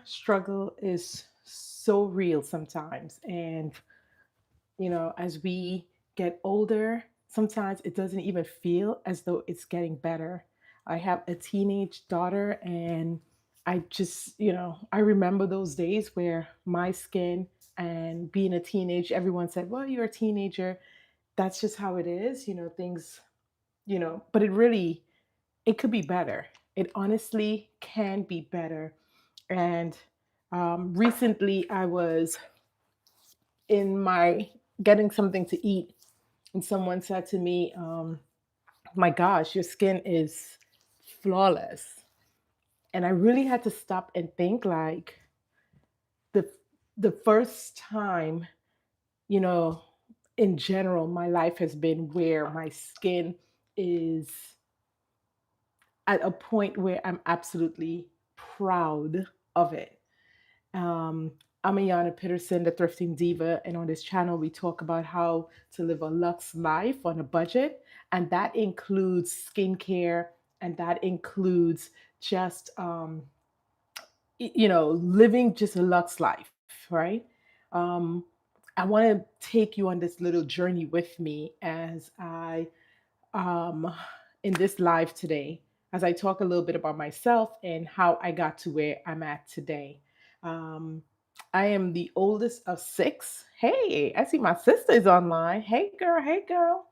struggle is so real sometimes. And, as we get older, sometimes it doesn't even feel as though it's getting better. I have a teenage daughter, and I remember those days where my skin and being a teenage, everyone said, well, you're a teenager. That's just how it is, things, but it could be better. It honestly can be better. And recently I was in my getting something to eat, and someone said to me, my gosh, your skin is flawless. And I really had to stop and think, like, the the first time, you know, in general, my life has been where my skin is at a point where I'm absolutely proud of it. Um, I'm Ayana Peterson, the Thrifting Diva, and on this channel, we talk about how to live a luxe life on a budget, and that includes skincare, and that includes just living just a luxe life, right? Um, I want to take you on this little journey with me as I um, in this live today, as I talk a little bit about myself and how I got to where I'm at today. Um, I am the oldest of six. Hey, I see my sister is online. Hey, girl. Hey, girl.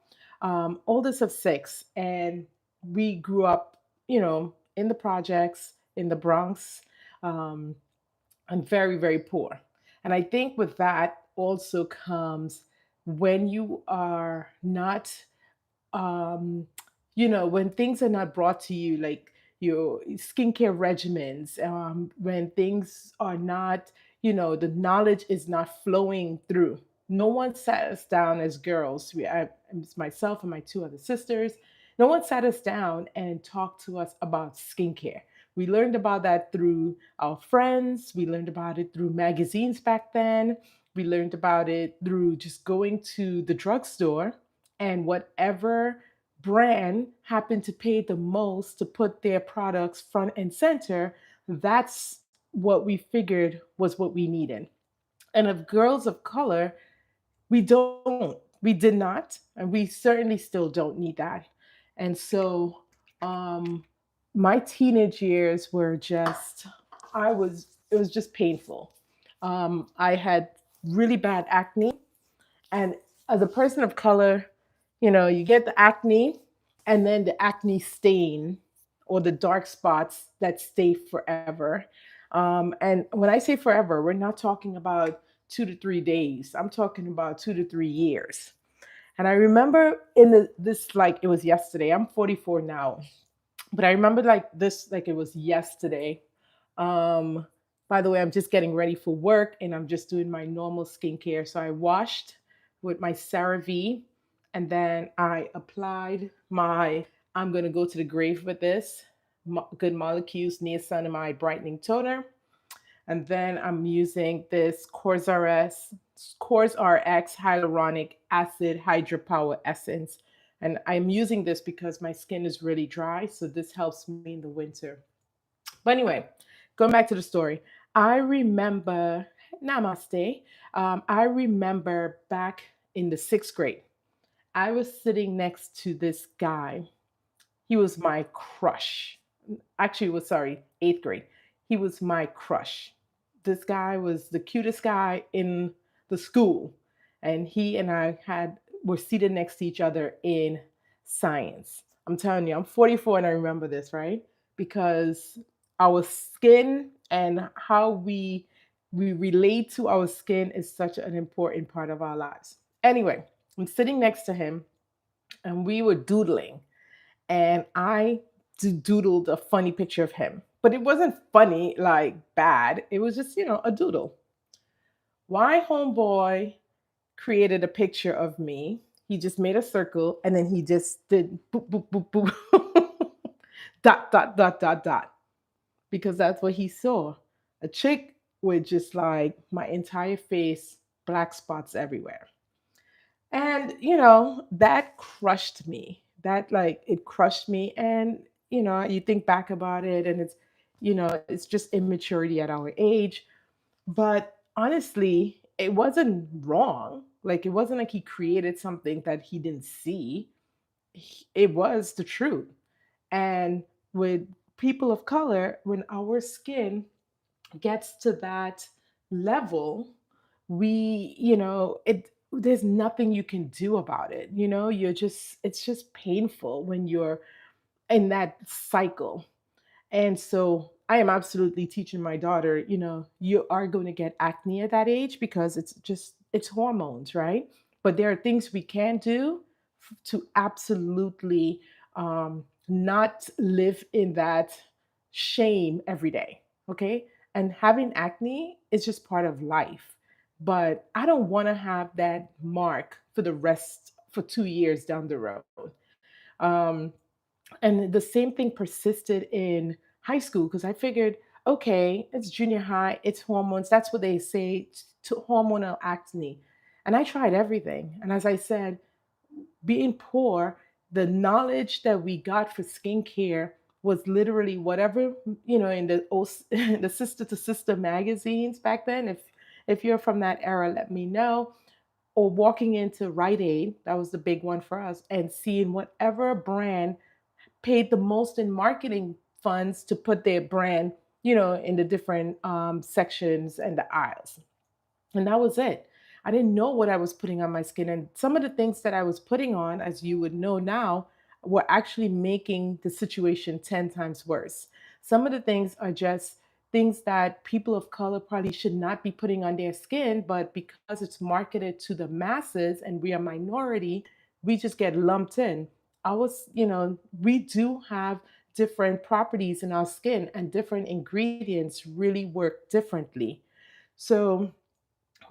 Oldest of six. And we grew up, in the projects in the Bronx, um, and very, very poor. And I think with that also comes when you are not when things are not brought to you, like your skincare regimens, when things are not, the knowledge is not flowing through. No one sat us down as girls. It's myself and my two other sisters. No one sat us down and talked to us about skincare. We learned about that through our friends. We learned about it through magazines back then. We learned about it through just going to the drugstore, and whatever brand happened to pay the most to put their products front and center, that's what we figured was what we needed. And of girls of color, we did not, and we certainly still don't need that. And so, um, my teenage years were just, it was just painful. I had really bad acne, and as a person of color, you get the acne, and then the acne stain or the dark spots that stay forever. And when I say forever, we're not talking about 2 to 3 days. I'm talking about 2 to 3 years. And I remember this like it was yesterday. I'm 44 now, but I remember like this like it was yesterday. Um, by the way, I'm just getting ready for work and I'm just doing my normal skincare. So I washed with my CeraVe, and then I applied my I'm going to go to the grave with this Good Molecules Niacinamide Brightening Toner. And then I'm using this Coors RX Hyaluronic Acid Hydro Power Essence. And I'm using this because my skin is really dry. So this helps me in the winter. But anyway, going back to the story, I remember, namaste, I remember back in the sixth grade, I was sitting next to this guy. He was my crush. Actually, it was, sorry, eighth grade. He was my crush. This guy was the cutest guy in the school. And he and I were seated next to each other in science. I'm telling you, I'm 44 and I remember this, right? Because our skin and how we relate to our skin is such an important part of our lives. Anyway, I'm sitting next to him and we were doodling, and I doodled a funny picture of him. But it wasn't funny, like bad. It was just, a doodle. Why homeboy created a picture of me? He just made a circle and then he just did boop, boop, boop, boop, dot, dot, dot, dot, dot, because that's what he saw. A chick with just like my entire face, black spots everywhere. And, that crushed me. That like it crushed me. And, you think back about it and It's just immaturity at our age. But honestly, it wasn't wrong. Like, it wasn't like he created something that he didn't see. It was the truth. And with people of color, when our skin gets to that level, there's nothing you can do about it. It's just painful when you're in that cycle. And so I am absolutely teaching my daughter, you are going to get acne at that age because it's hormones, right? But there are things we can do to absolutely not live in that shame every day. Okay. And having acne is just part of life. But I don't want to have that mark for 2 years down the road. Um, and the same thing persisted in high school because I figured, okay, it's junior high, it's hormones. That's what they say to hormonal acne. And I tried everything. And as I said, being poor, the knowledge that we got for skincare was literally whatever, in the sister to sister magazines back then. If you're from that era, let me know. Or walking into Rite Aid, that was the big one for us, and seeing whatever brand paid the most in marketing funds to put their brand, in the different sections and the aisles. And that was it. I didn't know what I was putting on my skin. And some of the things that I was putting on, as you would know now, were actually making the situation 10 times worse. Some of the things are just things that people of color probably should not be putting on their skin, but because it's marketed to the masses and we are minority, we just get lumped in. We do have different properties in our skin, and different ingredients really work differently. So,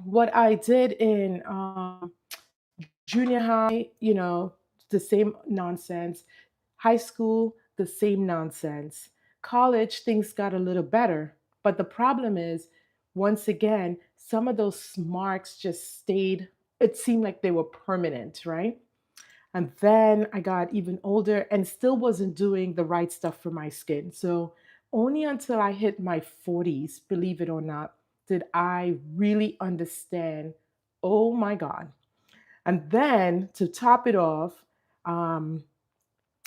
what I did in junior high, the same nonsense. High school, the same nonsense. College, things got a little better. But the problem is, once again, some of those marks just stayed, it seemed like they were permanent, right? And then I got even older and still wasn't doing the right stuff for my skin. So only until I hit my 40s, believe it or not, did I really understand, oh my God. And then to top it off, um,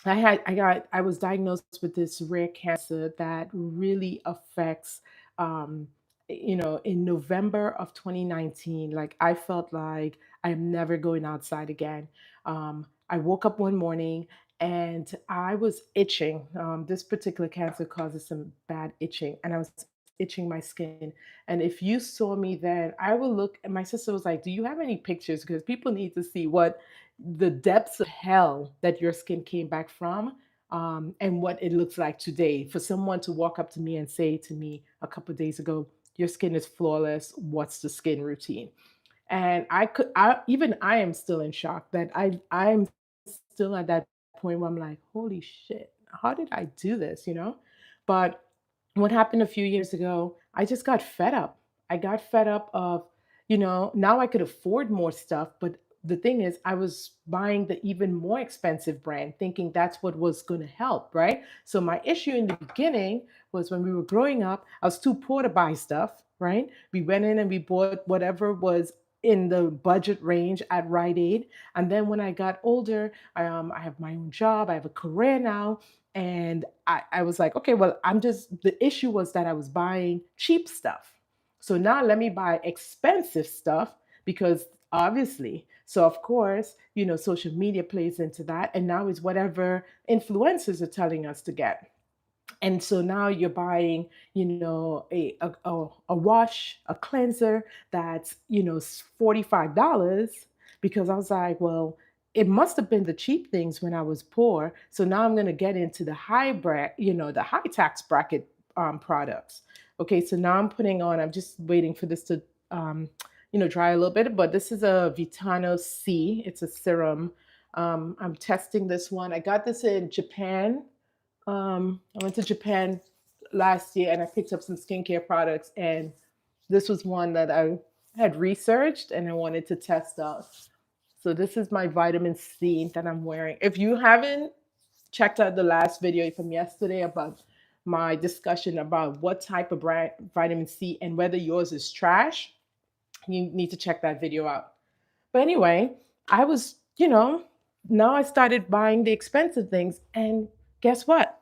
I was diagnosed with this rare cancer that really affects, um, in November of 2019. Like, I felt like I'm never going outside again. I woke up one morning and I was itching. This particular cancer causes some bad itching, and I was itching my skin. And if you saw me then, I would look, and my sister was like, "Do you have any pictures? Because people need to see what the depths of hell that your skin came back from, and what it looks like today." For someone to walk up to me and say to me a couple of days ago, "Your skin is flawless. What's the skin routine?" And even I am still in shock that I'm still at that point where I'm like, holy shit, how did I do this? But what happened a few years ago, I just got fed up. I got fed up of, now I could afford more stuff, but the thing is, I was buying the even more expensive brand, thinking that's what was going to help, right? So my issue in the beginning was when we were growing up, I was too poor to buy stuff, right? We went in and we bought whatever was in the budget range at Rite Aid. And then when I got older, I have my own job, I have a career now. And I was like, okay, well, the issue was that I was buying cheap stuff. So now let me buy expensive stuff because obviously, so of course, social media plays into that. And now is whatever influencers are telling us to get. And so now you're buying, a wash, a cleanser that's, $45, because I was like, well, it must have been the cheap things when I was poor. So now I'm going to get into the high tax bracket products. Okay, so now I'm just waiting for this to, dry a little bit, but this is a Vitano C. It's a serum. I'm testing this one. I got this in Japan. I went to Japan last year and I picked up some skincare products, and this was one that I had researched and I wanted to test out. So this is my vitamin C that I'm wearing. If you haven't checked out the last video from yesterday about my discussion about what type of vitamin C and whether yours is trash, you need to check that video out. But anyway, I was, now I started buying the expensive things. And guess what?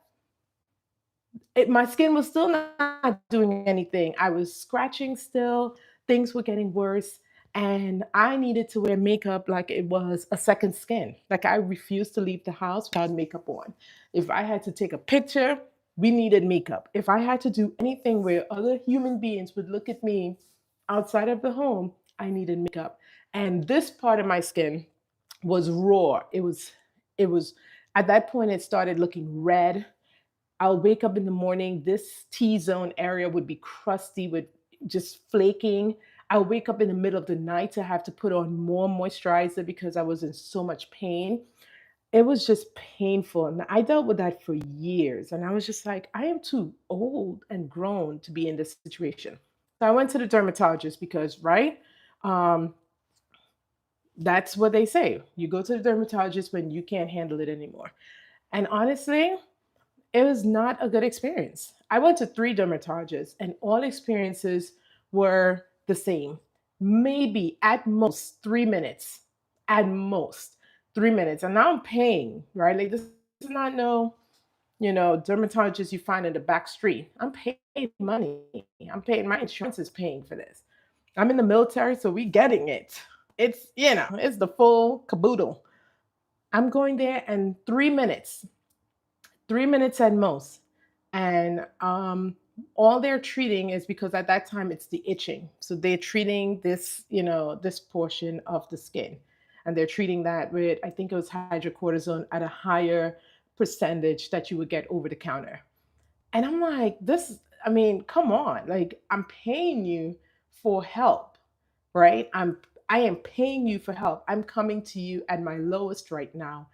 My skin was still not doing anything. I was scratching still. Things were getting worse. And I needed to wear makeup like it was a second skin. Like I refused to leave the house without makeup on. If I had to take a picture, we needed makeup. If I had to do anything where other human beings would look at me outside of the home, I needed makeup. And this part of my skin was raw. It was at that point it started looking red. I'll wake up in the morning, this T zone area would be crusty with just flaking. I'll wake up in the middle of the night to have to put on more moisturizer because I was in so much pain. It was just painful. And I dealt with that for years. And I was just like, I am too old and grown to be in this situation. So I went to the dermatologist because, right? Um, that's what they say. You go to the dermatologist when you can't handle it anymore. And honestly, it was not a good experience. I went to three dermatologists, and all experiences were the same. Maybe at most 3 minutes. At most 3 minutes. And now I'm paying, right? Like this is not no, dermatologist you find in the back street. I'm paying money. I'm paying, my insurance is paying for this. I'm in the military, so we getting it. It's the full caboodle. I'm going there and 3 minutes. 3 minutes at most. And all they're treating is because at that time it's the itching. So they're treating this, this portion of the skin. And they're treating that with, I think it was hydrocortisone at a higher percentage that you would get over the counter. And I'm like, I mean, come on. Like, I'm paying you for help, right? I am paying you for help. I'm coming to you at my lowest right now.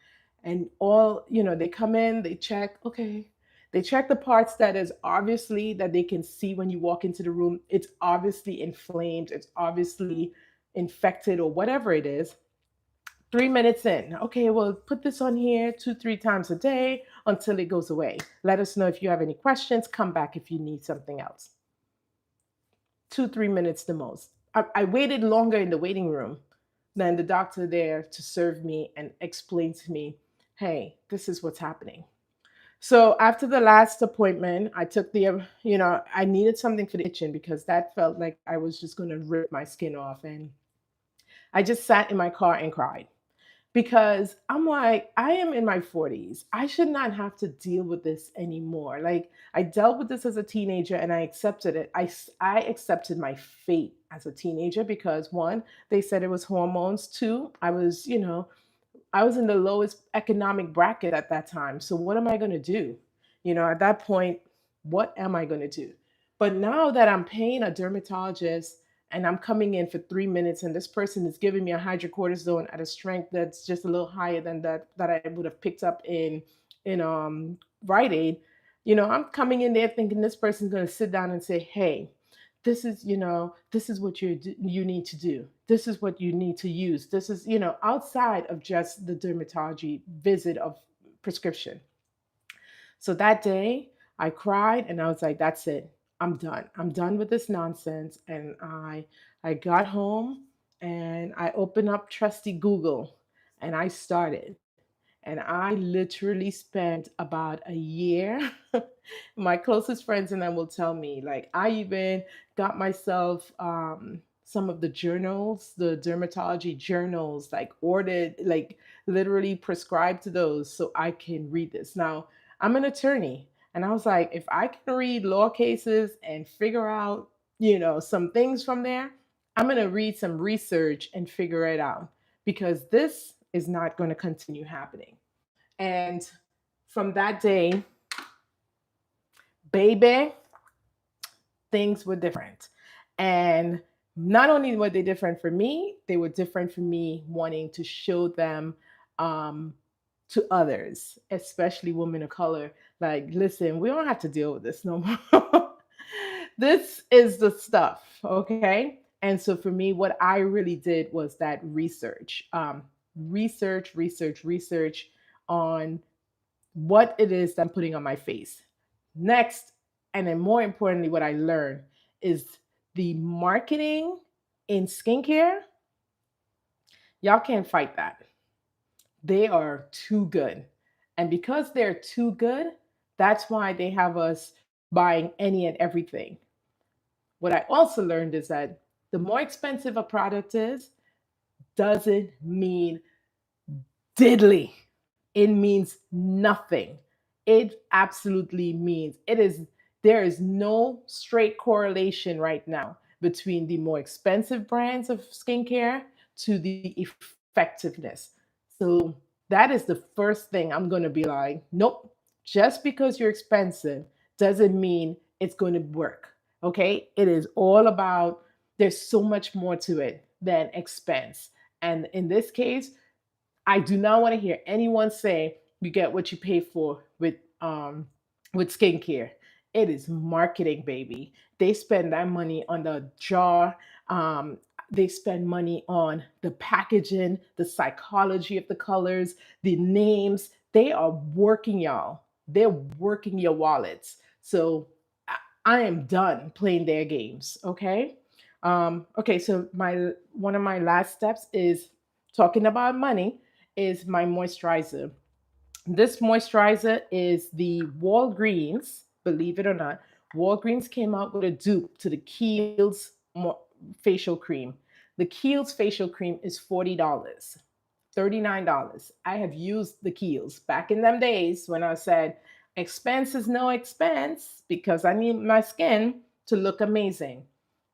And they come in, they check, okay. They check the parts that is obviously that they can see when you walk into the room. It's obviously inflamed, it's obviously infected or whatever it is. 3 minutes in, okay, well, put this on here 2, 3 times a day until it goes away. Let us know if you have any questions. Come back if you need something else. 2, 3 minutes the most. I waited longer in the waiting room than the doctor there to serve me and explain to me, hey, this is what's happening. So after the last appointment, I took I needed something for the itching because that felt like I was just going to rip my skin off. And I just sat in my car and cried because I'm like, I am in my 40s. I should not have to deal with this anymore. Like, I dealt with this as a teenager and I accepted it. I accepted my fate as a teenager because one, they said it was hormones. Two, I was in the lowest economic bracket at that time. So what am I going to do? At that point, what am I going to do? But now that I'm paying a dermatologist and I'm coming in for 3 minutes and this person is giving me a hydrocortisone at a strength that's just a little higher than that I would have picked up in Rite Aid, I'm coming in there thinking this person's going to sit down and say, hey, this is what you need to do. This is what you need to use. This is, outside of just the dermatology visit of prescription. So that day I cried and I was like, that's it. I'm done. I'm done with this nonsense. And I got home and I opened up trusty Google and I started. And I literally spent about a year. My closest friends and I will tell me, like, I even got myself some of the journals, the dermatology journals, like, ordered, like, literally prescribed to those so I can read this. Now, I'm an attorney. And I was like, if I can read law cases and figure out, some things from there, I'm going to read some research and figure it out because this is not going to continue happening. And from that day, baby, things were different. And not only were they different for me, they were different for me wanting to show them um, to others, especially women of color. Like, listen, we don't have to deal with this no more. This is the stuff, okay? And so for me, what I really did was that research, research on what it is that I'm putting on my face. Next, and then more importantly, what I learned is the marketing in skincare. Y'all can't fight that. They are too good. And because they're too good, that's why they have us buying any and everything. What I also learned is that the more expensive a product is, doesn't mean diddly. It means nothing. It absolutely means it is there is no straight correlation right now between the more expensive brands of skincare to the effectiveness. So that is the first thing I'm going to be like, nope, just because you're expensive doesn't mean it's going to work. Okay? It is all about there's so much more to it than expense. And in this case, I do not want to hear anyone say you get what you pay for with skincare. It is marketing, baby. They spend that money on the jar. Um, they spend money on the packaging, the psychology of the colors, the names. They are working y'all. They're working your wallets. So I, I am done playing their games. Okay. Okay. So my one of my last steps is talking about money is my moisturizer. This moisturizer is the Walgreens, believe it or not. Walgreens came out with a dupe to the Kiehl's facial cream. The Kiehl's facial cream is $40, $39. I have used the Kiehl's back in them days when I said expense is no expense because I need my skin to look amazing.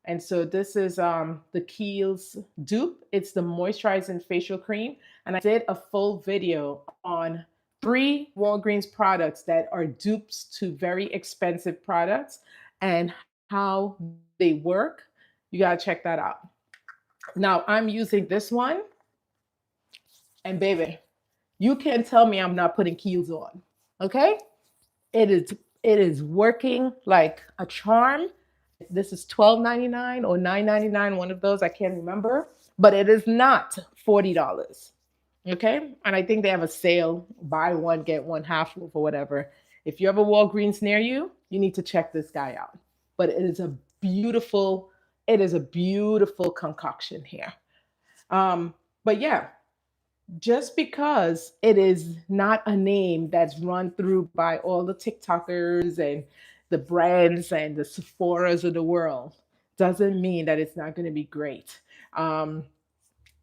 And so this is the Kiehl's dupe. It's the moisturizing facial cream. And I did a full video on three Walgreens products that are dupes to very expensive products and how they work. You got to check that out. Now I'm using this one, and baby, you can't tell me I'm not putting Kiehl's on. Okay? It is working like a charm. This is $12.99 or $9.99, one of those, I can't remember, but it is not $40. Okay? And I think they have a sale, buy one get one half off or whatever. If you have a Walgreens near you, you need to check this guy out. But beautiful it is a beautiful concoction here. But yeah, just because it is not a name that's run through by all the TikTokers and the brands and the Sephoras of the world doesn't mean that it's not going to be great. Um,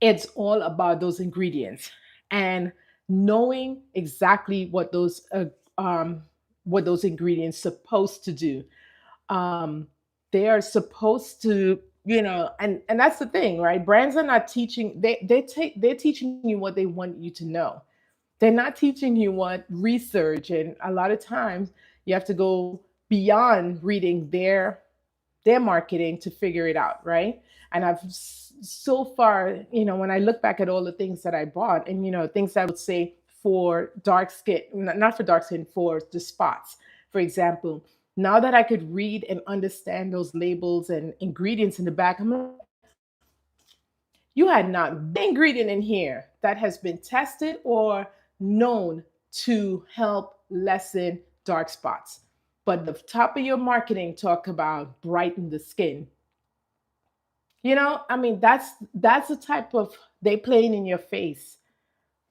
it's all about those ingredients and knowing exactly what those ingredients supposed to do. um, they are supposed to, and that's the thing, right? Brands are not teaching, they're teaching you what they want you to know. They're not teaching you what research, and a lot of times you have to go beyond reading their marketing to figure it out, right? And so far, when I look back at all the things that I bought, and things that would say for dark skin, not for dark skin, for the spots, for example. Now that I could read and understand those labels and ingredients in the back, I'm like, you had not one ingredient in here that has been tested or known to help lessen dark spots. But the top of your marketing talk about brighten the skin. I mean, that's the type of they playing in your face.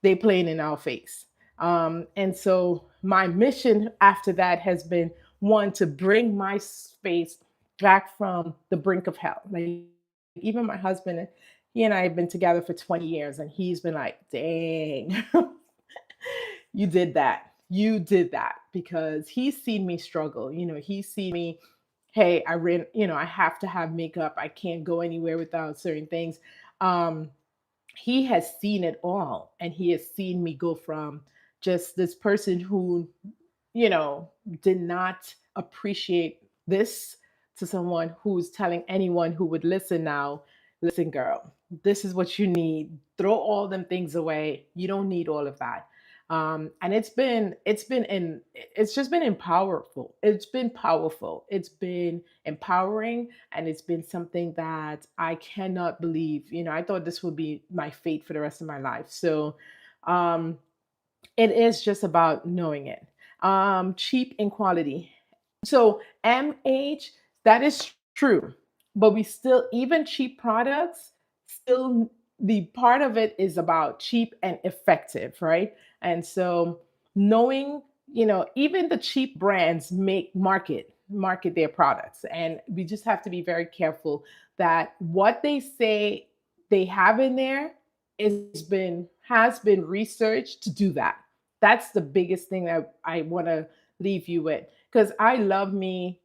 They playing in our face. And so my mission after that has been one to bring my space back from the brink of hell. Like even my husband, he and I have been together for 20 years, and he's been like, dang, you did that. You did that because he's seen me struggle. He's seen me, hey, I have to have makeup. I can't go anywhere without certain things. Um, he has seen it all, and he has seen me go from just this person who did not appreciate this to someone who's telling anyone who would listen now, listen, girl, this is what you need. Throw all them things away. You don't need all of that. And it's just been powerful. It's been powerful. It's been empowering, and it's been something that I cannot believe. I thought this would be my fate for the rest of my life. So um, it is just about knowing it. Cheap in quality. So MH, that is true. But we still, even cheap products, still the part of it is about cheap and effective, right? And so knowing, even the cheap brands market their products. And we just have to be very careful that what they say they have in there has been researched to do that. That's the biggest thing that I want to leave you with, because I love going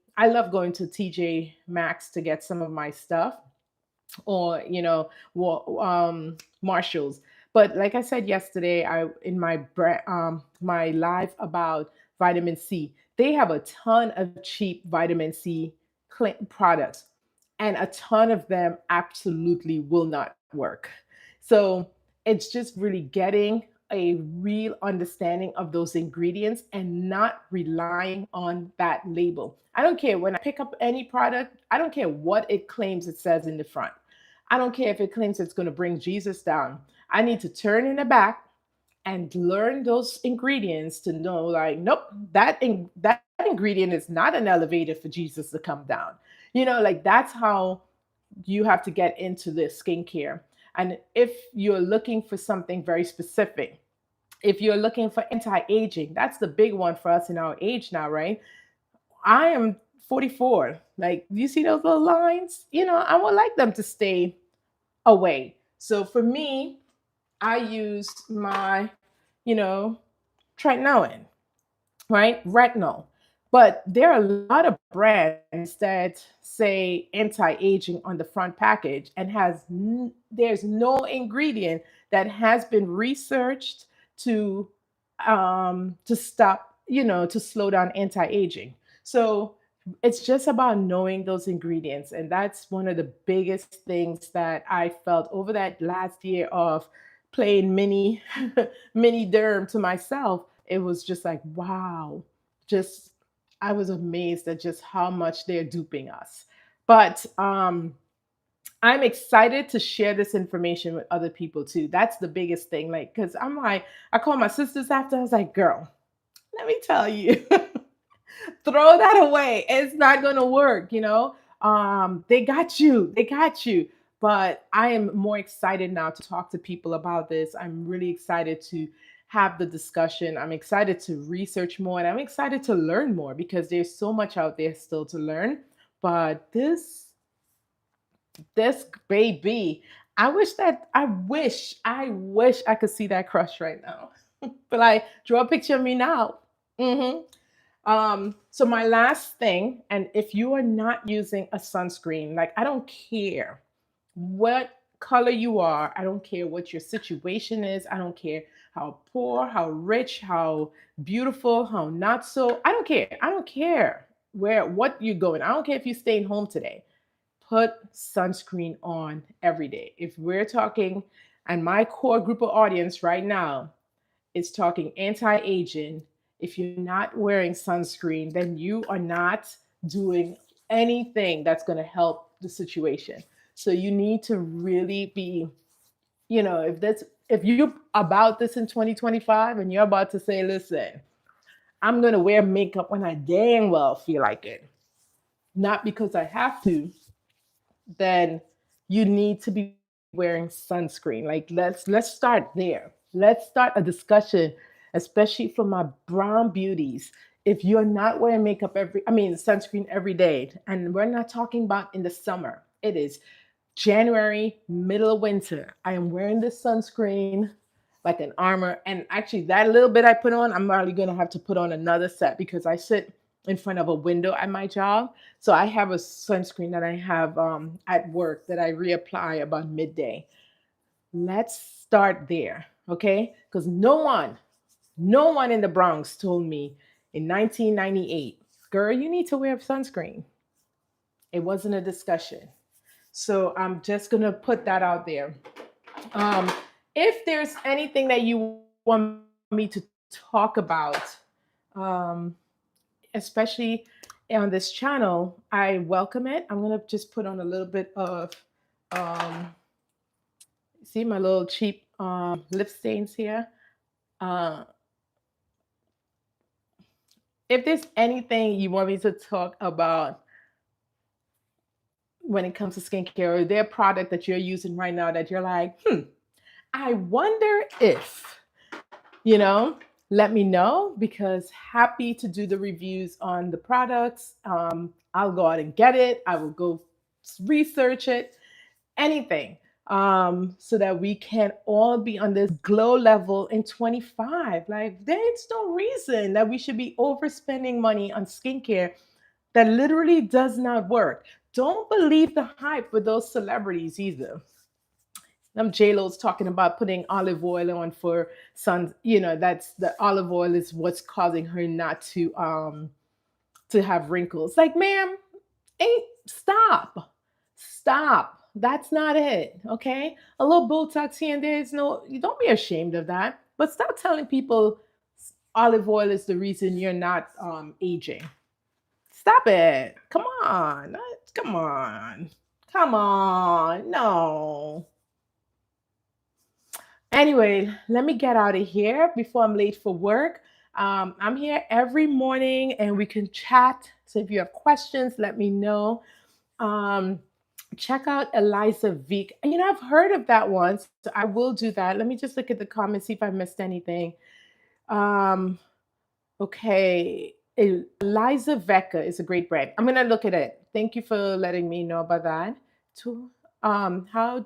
to TJ Maxx to get some of my stuff, or Marshalls. But like I said yesterday, I in my live about vitamin C, they have a ton of cheap vitamin C products, and a ton of them absolutely will not work. So it's just really getting a real understanding of those ingredients and not relying on that label. I don't care when I pick up any product, I don't care what it claims it says in the front. I don't care if it claims it's going to bring Jesus down. I need to turn in the back and learn those ingredients to know, like, nope, that ingredient is not an elevator for Jesus to come down. Like, that's how you have to get into this skincare. And if you're looking for something very specific, if you're looking for anti-aging, that's the big one for us in our age now, right? I am 44. Like, you see those little lines? I would like them to stay away. So for me, I use my, you know, tretinoin, right? Retinol. But there are a lot of brands that say anti-aging on the front package and there's no ingredient that has been researched to stop, to slow down anti-aging. So it's just about knowing those ingredients, and that's one of the biggest things that I felt over that last year of playing mini derm to myself. It was just like, wow, just I was amazed at just how much they're duping us. But I'm excited to share this information with other people too. That's the biggest thing. Like, because I'm like, I called my sisters after. I was like, girl, let me tell you, throw that away. It's not going to work, They got you. They got you. But I am more excited now to talk to people about this. I'm really excited to have the discussion. I'm excited to research more, and I'm excited to learn more because there's so much out there still to learn. But this baby, I wish I could see that crush right now. But like, draw a picture of me now. Hmm. So my last thing, and if you are not using a sunscreen, like, I don't care what color you are, I don't care what your situation is, I don't care how poor, how rich, how beautiful, how not so. I don't care. I don't care what you're going. I don't care if you're staying home today. Put sunscreen on every day. If we're talking, and my core group of audience right now is talking anti-aging, if you're not wearing sunscreen, then you are not doing anything that's going to help the situation. So you need to really be, if you're about this in 2025 and you're about to say, listen, I'm going to wear makeup when I dang well feel like it, not because I have to, then you need to be wearing sunscreen. Like, let's start there. Let's start a discussion, especially for my brown beauties. If you're not wearing makeup sunscreen every day, and we're not talking about in the summer, it is January, middle of winter, I am wearing this sunscreen like an armor. And actually, that little bit I put on, I'm probably going to have to put on another set because I sit in front of a window at my job. So I have a sunscreen that I have at work that I reapply about midday. Let's start there, okay? Because no one in the Bronx told me in 1998, girl, you need to wear sunscreen. It wasn't a discussion. So I'm just going to put that out there. Um, if there's anything that you want me to talk about, um, especially on this channel, I welcome it. I'm gonna just put on a little bit of, um, see my little cheap lip stains here. Uh, if there's anything you want me to talk about when it comes to skincare or their product that you're using right now that you're like, I wonder if, you know, let me know because happy to do the reviews on the products. I'll go out and get it. I will go research it, anything, so that we can all be on this glow level in 25. Like, there's no reason that we should be overspending money on skincare that literally does not work. Don't believe the hype with those celebrities either. J Lo's talking about putting olive oil on for sun. That's the olive oil is what's causing her not to have wrinkles. Like, ma'am, ain't stop, stop. That's not it. Okay, a little Botox here and there is no. You don't be ashamed of that. But stop telling people olive oil is the reason you're not aging. Stop it. Come on. Come on. Come on. No. Anyway, let me get out of here before I'm late for work. I'm here every morning and we can chat. So if you have questions, let me know. Um, Check out Eliza Vick. I've heard of that one, so I will do that. Let me just look at the comments, see if I missed anything. Um, Okay. Eliza Vecca is a great brand. I'm gonna look at it. Thank you for letting me know about that. To How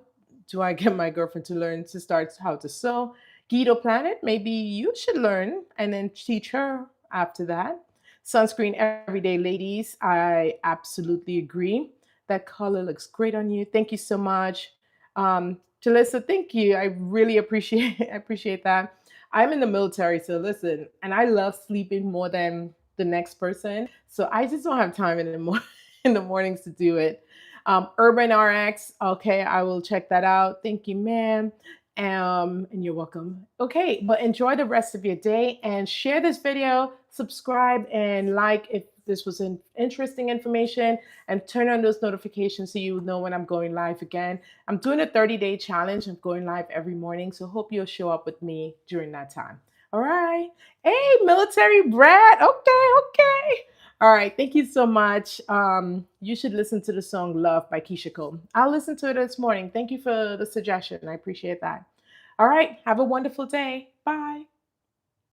do I get my girlfriend to learn to start how to sew? Guido Planet, maybe you should learn and then teach her after that. Sunscreen every day, ladies. I absolutely agree. That color looks great on you. Thank you so much. Jalissa, thank you. I really appreciate appreciate that. I'm in the military, so listen, and I love sleeping more than the next person. So I just don't have time in the in the mornings to do it. Urban RX, okay, I will check that out. Thank you, ma'am. And you're welcome. Okay, but enjoy the rest of your day and share this video, subscribe and like if this was an interesting information, and turn on those notifications so you know when I'm going live again. I'm doing a 30-day challenge. I'm going live every morning. So hope you'll show up with me during that time. All right. Hey, military brat. Okay, okay. All right. Thank you so much. You should listen to the song Love by Keisha Cole. I'll listen to it this morning. Thank you for the suggestion. I appreciate that. All right. Have a wonderful day. Bye.